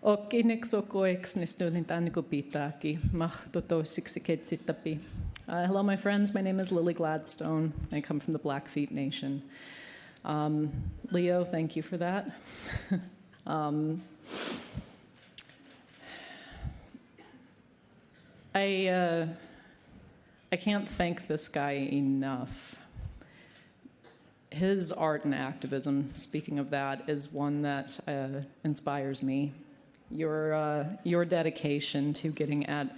Hello, my friends. My name is Lily Gladstone. I come from the Blackfeet Nation. Leo, thank you for that. I can't thank this guy enough. His art and activism, speaking of that, is one that inspires me. Your dedication to getting at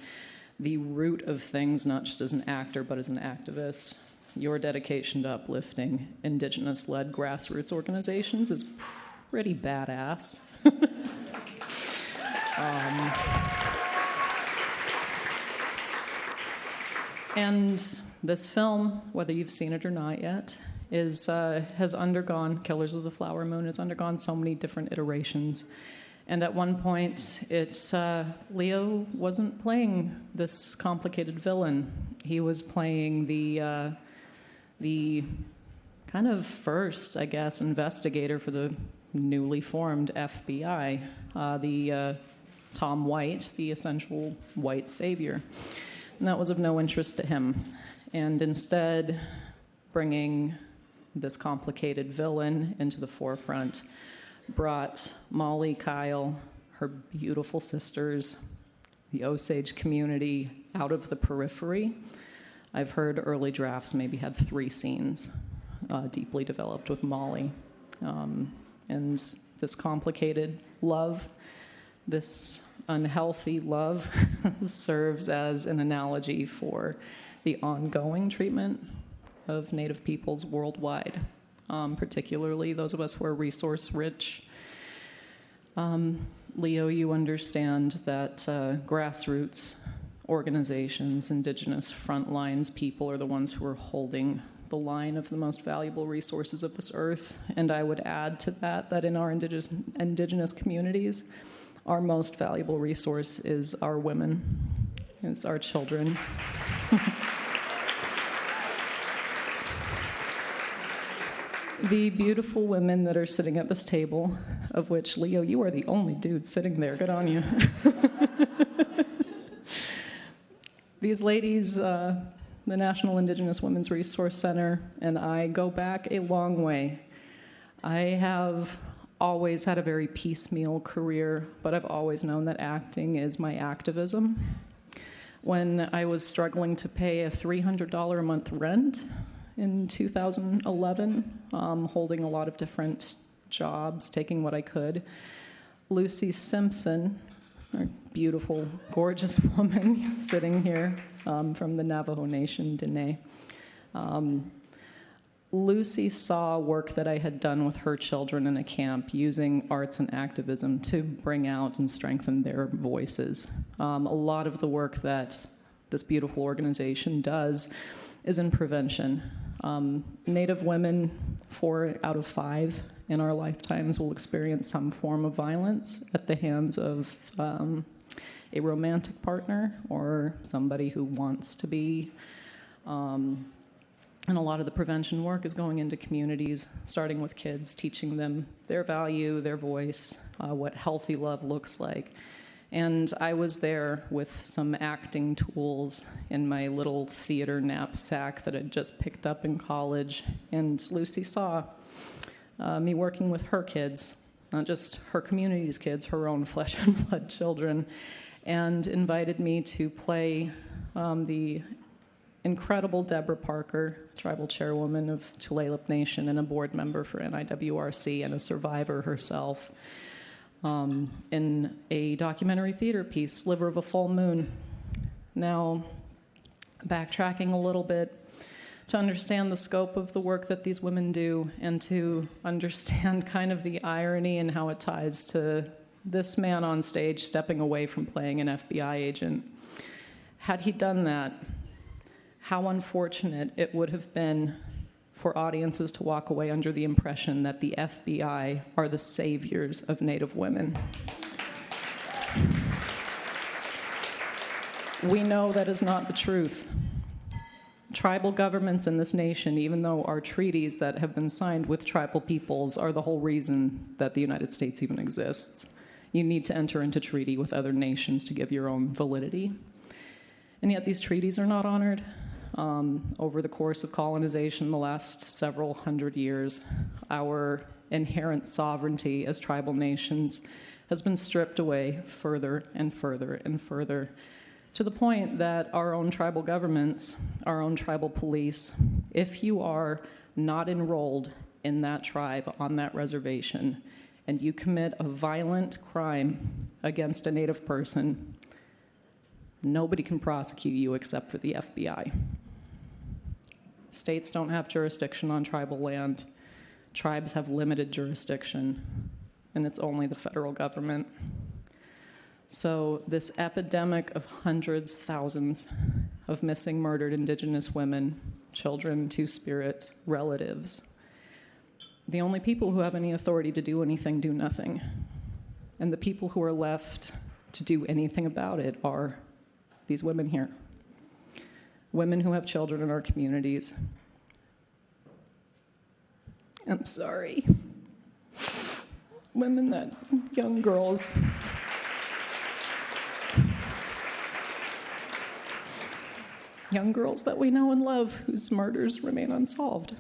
the root of things, not just as an actor, but as an activist. Your dedication to uplifting Indigenous-led grassroots organizations is pretty badass. And this film, whether you've seen it or not yet, has undergone, Killers of the Flower Moon has undergone so many different iterations. And at one point, Leo wasn't playing this complicated villain. He was playing the kind of first, I guess, investigator for the newly formed FBI, the Tom White, the essential white savior. And that was of no interest to him. And instead, bringing this complicated villain into the forefront brought Molly, Kyle, her beautiful sisters, the Osage community out of the periphery. I've heard early drafts maybe had 3 scenes deeply developed with Molly. And this complicated love, this unhealthy love, serves as an analogy for the ongoing treatment of Native peoples worldwide, particularly those of us who are resource-rich. Leo, you understand that grassroots organizations, Indigenous frontlines people are the ones who are holding the line of the most valuable resources of this earth. And I would add to that in our Indigenous communities, our most valuable resource is our women, is our children. The beautiful women that are sitting at this table, of which, Leo, you are the only dude sitting there. Good on you. These ladies, the National Indigenous Women's Resource Center, and I go back a long way. I have always had a very piecemeal career, but I've always known that acting is my activism. When I was struggling to pay a $300 a month rent in 2011, holding a lot of different jobs, taking what I could, Lucy Simpson, a beautiful, gorgeous woman sitting here from the Navajo Nation, Diné. Lucy saw work that I had done with her children in a camp using arts and activism to bring out and strengthen their voices. A lot of the work that this beautiful organization does is in prevention. Native women, 4 out of 5 in our lifetimes, will experience some form of violence at the hands of a romantic partner or somebody who wants to be. And a lot of the prevention work is going into communities, starting with kids, teaching them their value, their voice, what healthy love looks like. And I was there with some acting tools in my little theater knapsack that I'd just picked up in college. And Lucy saw me working with her kids, not just her community's kids, her own flesh and blood children, and invited me to play the incredible Deborah Parker, tribal chairwoman of Tulalip Nation and a board member for NIWRC and a survivor herself, in a documentary theater piece, Sliver of a Full Moon. Now, backtracking a little bit to understand the scope of the work that these women do and to understand kind of the irony and how it ties to this man on stage stepping away from playing an FBI agent. Had he done that, how unfortunate it would have been for audiences to walk away under the impression that the FBI are the saviors of Native women. We know that is not the truth. Tribal governments in this nation, even though our treaties that have been signed with tribal peoples are the whole reason that the United States even exists. You need to enter into treaty with other nations to give your own validity. And yet these treaties are not honored. Over the course of colonization, the last several hundred years, our inherent sovereignty as tribal nations has been stripped away further and further and further, to the point that our own tribal governments, our own tribal police, if you are not enrolled in that tribe on that reservation and you commit a violent crime against a Native person, nobody can prosecute you except for the FBI. States don't have jurisdiction on tribal land. Tribes have limited jurisdiction, and it's only the federal government. So this epidemic of hundreds, thousands of missing, murdered Indigenous women, children, two-spirit relatives, the only people who have any authority to do anything do nothing. And the people who are left to do anything about it are these women here. Women who have children in our communities. I'm sorry. Women that, young girls. Young girls that we know and love whose murders remain unsolved.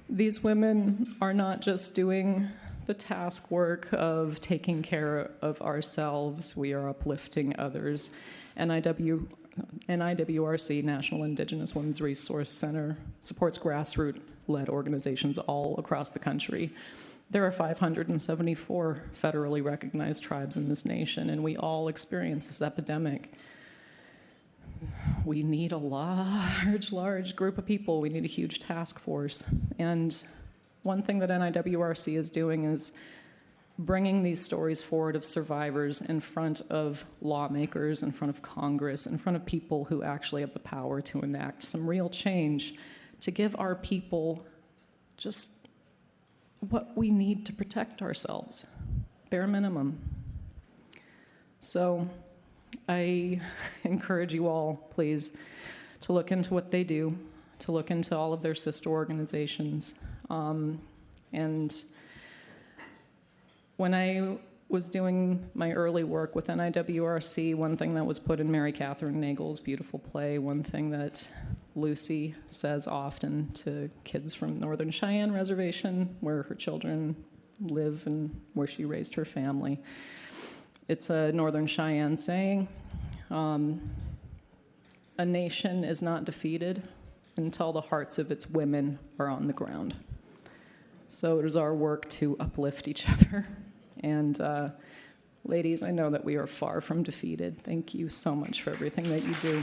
These women are not just doing the task work of taking care of ourselves, we are uplifting others. NIWRC, National Indigenous Women's Resource Center, supports grassroots-led organizations all across the country. There are 574 federally recognized tribes in this nation, and we all experience this epidemic. We need a large group of people. We need a huge task force. And one thing that NIWRC is doing is bringing these stories forward of survivors in front of lawmakers, in front of Congress, in front of people who actually have the power to enact some real change, to give our people just what we need to protect ourselves, bare minimum. So I encourage you all, please, to look into what they do, to look into all of their sister organizations. And when I was doing my early work with NIWRC, one thing that was put in Mary Catherine Nagel's beautiful play, one thing that Lucy says often to kids from Northern Cheyenne Reservation, where her children live and where she raised her family. It's a Northern Cheyenne saying, a nation is not defeated until the hearts of its women are on the ground. So it is our work to uplift each other. And ladies, I know that we are far from defeated. Thank you so much for everything that you do.